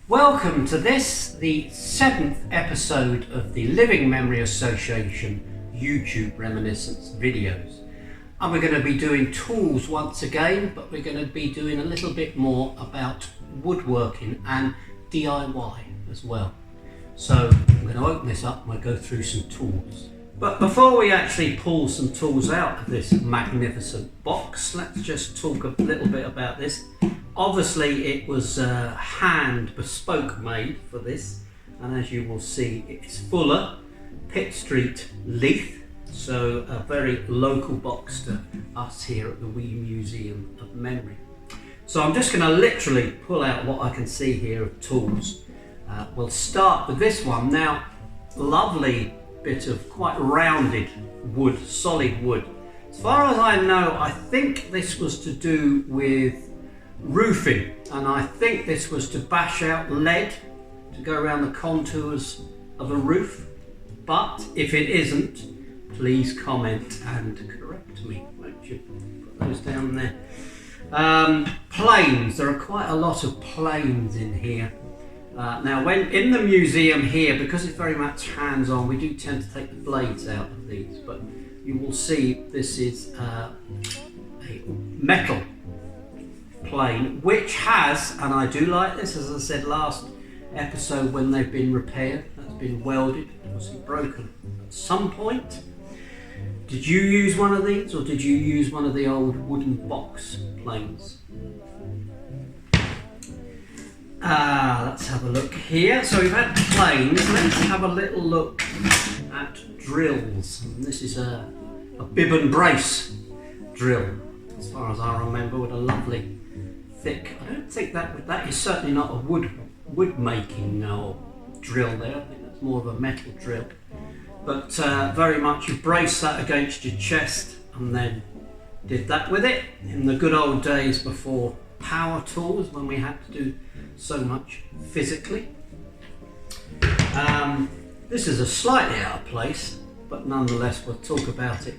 Welcome to this, the 7th episode of the Living Memory Association YouTube Reminiscence videos. And we're going to be doing tools once again, but we're going to be doing a little bit more about woodworking and DIY as well. So I'm going to open this up and we'll go through some tools. But before we actually pull some tools out of this magnificent box, let's just talk a little bit about this. Obviously it was hand bespoke made for this, and as you will see it's Fuller, Pitt Street, Leith, so a very local box to us here at the Wee Museum of Memory. So I'm just going to literally pull out what I can see here of tools. We'll start with this one. Now, lovely bit of quite rounded wood, solid wood. As far as I know, I think this was to do with roofing, and I think this was to bash out lead to go around the contours of a roof, but if it isn't, please comment and correct me, won't you? Put those down there. Planes, there are quite a lot of planes in here. Now when in the museum here, because it's very much hands-on, we do tend to take the blades out of these, but you will see this is a metal plane which has, and I do like this, as I said last episode, when they've been repaired, that's been welded, obviously broken at some point. Did you use one of these, or did you use one of the old wooden box planes? Let's have a look here. So we've had planes, let's have a little look at drills. And this is a Bib and Brace drill, as far as I remember, with a lovely thick, I don't think that is certainly not a wood making drill there. I think that's more of a metal drill, but very much you brace that against your chest and then did that with it in the good old days before power tools, when we had to do so much physically. This is a slightly out of place, but nonetheless we'll talk about it.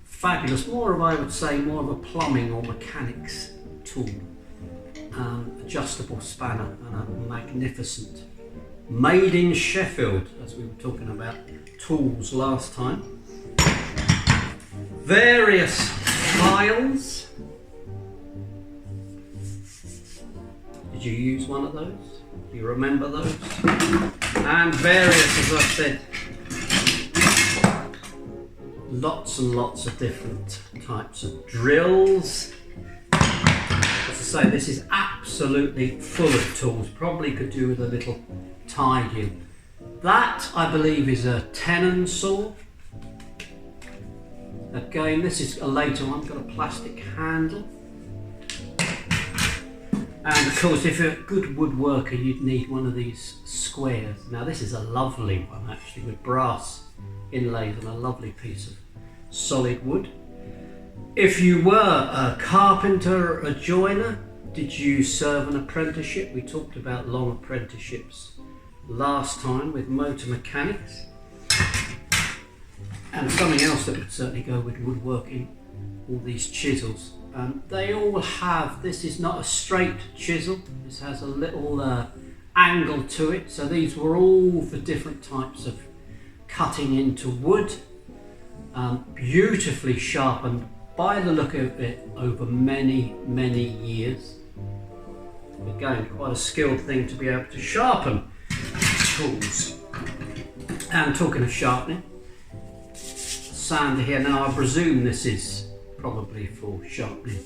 Fabulous, more of, I would say, more of a plumbing or mechanics tool. Adjustable spanner, and a magnificent, made in Sheffield, as we were talking about tools last time. Various files. Did you use one of those? Do you remember those? And various, as I said, lots and lots of different types of drills. As I say, this is absolutely full of tools. Probably could do with a little tidying. That, I believe, is a Tenon Saw. Again, this is a later one, got a plastic handle. And of course, if you're a good woodworker, you'd need one of these squares. Now this is a lovely one actually, with brass inlays and a lovely piece of solid wood. If you were a carpenter or a joiner, did you serve an apprenticeship? We talked about long apprenticeships last time with motor mechanics. And something else that would certainly go with woodworking, all these chisels. They all have, this is not a straight chisel, this has a little angle to it, so these were all for different types of cutting into wood, beautifully sharpened by the look of it over many years. Again, quite a skilled thing to be able to sharpen tools. And talking of sharpening, sander here. Now I presume this is probably for sharpening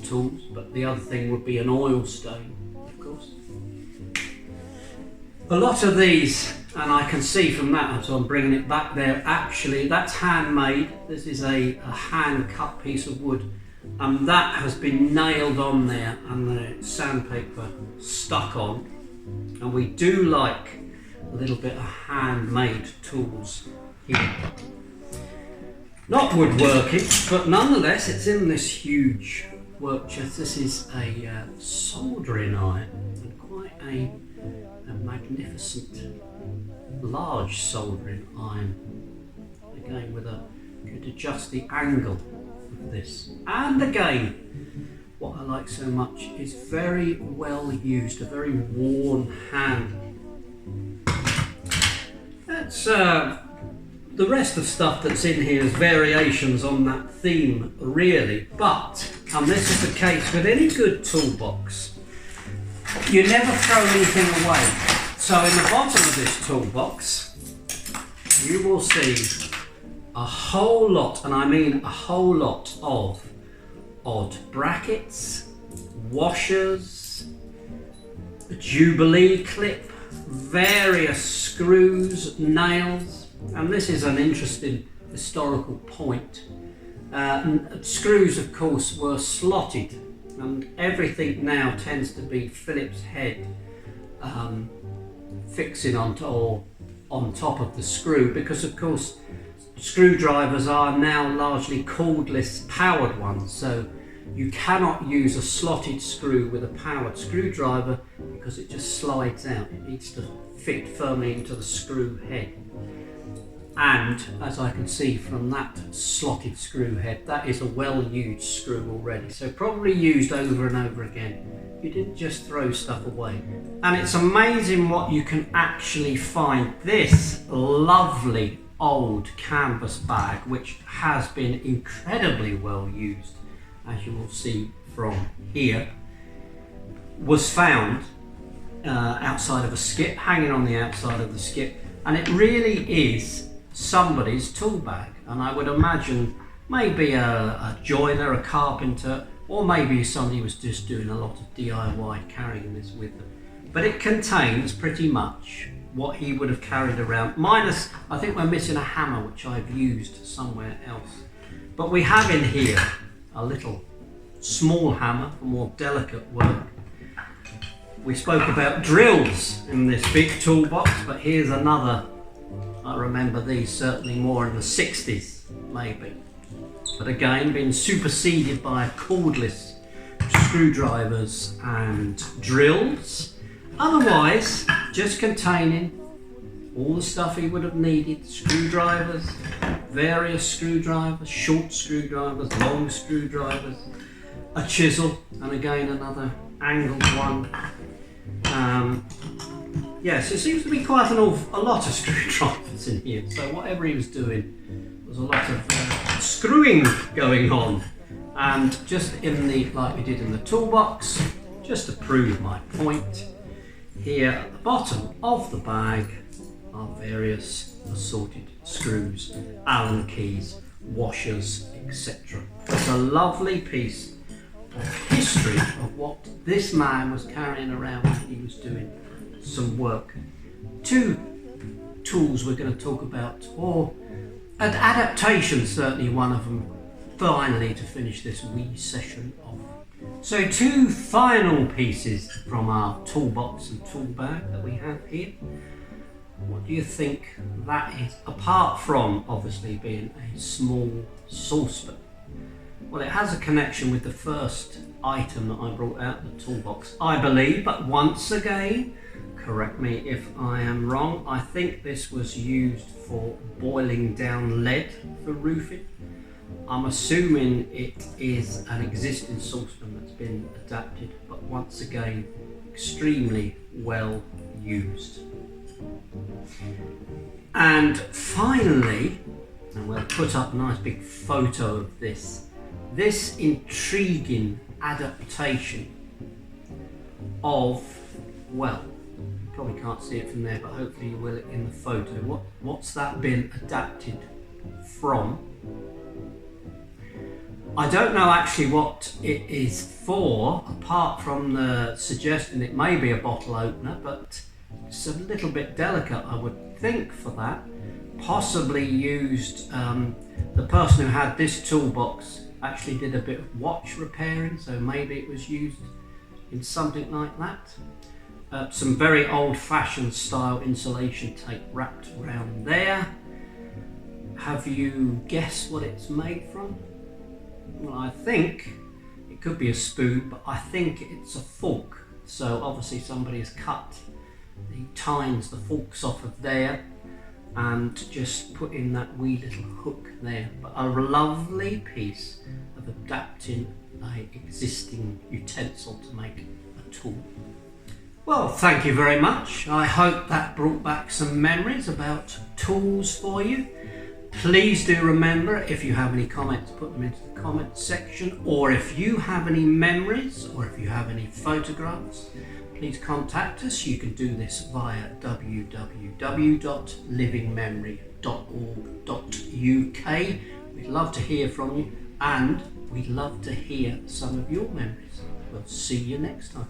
tools, but the other thing would be an oil stain, of course. A lot of these, and I can see from that, so I'm bringing it back there, actually that's handmade. This is a hand cut piece of wood, and that has been nailed on there and the sandpaper stuck on. And we do like a little bit of handmade tools here. Not woodworking, but nonetheless it's in this huge work chest. This is a soldering iron, and quite a magnificent large soldering iron. Again, with a, could adjust the angle of this. And again, what I like so much, is very well used, a very worn handle. That's the rest of stuff that's in here is variations on that theme, really. But, and this is the case with any good toolbox, you never throw anything away. So in the bottom of this toolbox, you will see a whole lot, and I mean a whole lot, of odd brackets, washers, a Jubilee clip, various screws, nails, and this is an interesting historical point. Screws, of course, were slotted, and everything now tends to be Phillips head fixing on top of the screw, because of course screwdrivers are now largely cordless powered ones, so you cannot use a slotted screw with a powered screwdriver because it just slides out. It needs to fit firmly into the screw head. And as I can see from that slotted screw head, that is a well-used screw already, so probably used over and over again. You didn't just throw stuff away. And it's amazing what you can actually find. This lovely old canvas bag, which has been incredibly well used, as you will see from here, was found outside of a skip, hanging on the outside of the skip, and it really is somebody's tool bag. And I would imagine maybe a joiner, a carpenter, or maybe somebody was just doing a lot of DIY carrying this with them. But it contains pretty much what he would have carried around, minus, I think we're missing a hammer, which I've used somewhere else. But we have in here a little small hammer for more delicate work. We spoke about drills in this big toolbox, but here's another. I remember these certainly more in the 60s, maybe. But again, been superseded by cordless screwdrivers and drills. Otherwise, just containing all the stuff he would have needed: screwdrivers, various screwdrivers, short screwdrivers, long screwdrivers, a chisel, and again another angled one. Yes, it seems to be quite a lot of screwdrivers in here, so whatever he was doing was a lot of screwing going on. And just like we did in the toolbox, just to prove my point, here at the bottom of the bag are various assorted screws, Allen keys, washers, etc. It's a lovely piece of history of what this man was carrying around when he was doing some work. Two tools we're going to talk about, or an adaptation, certainly one of them, finally, to finish this wee session off. So two final pieces from our toolbox and tool bag that we have here. What do you think that is, apart from obviously being a small saucepan? Well, it has a connection with the first item that I brought out of the toolbox, I believe, but once again, correct me if I am wrong, I think this was used for boiling down lead for roofing. I'm assuming it is an existing saucepan that's been adapted, but once again, extremely well used. And finally, and we'll put up a nice big photo of this intriguing adaptation of, well, you probably can't see it from there, but hopefully you will in the photo. What's that been adapted from? I don't know actually what it is for, apart from the suggestion it may be a bottle opener, but it's a little bit delicate, I would think, for that. Possibly used, the person who had this toolbox actually did a bit of watch repairing, so maybe it was used in something like that. Some very old-fashioned style insulation tape wrapped around there. Have you guessed what it's made from? Well, I think it could be a spoon, but I think it's a fork. So obviously somebody has cut the tines, the forks off of there, and just put in that wee little hook there. But a lovely piece of adapting an existing utensil to make a tool. Well, thank you very much. I hope that brought back some memories about tools for you. Please do remember, if you have any comments, put them into the comments section, or if you have any memories or if you have any photographs, please contact us. You can do this via www.livingmemory.org.uk. We'd love to hear from you, and we'd love to hear some of your memories. We'll see you next time.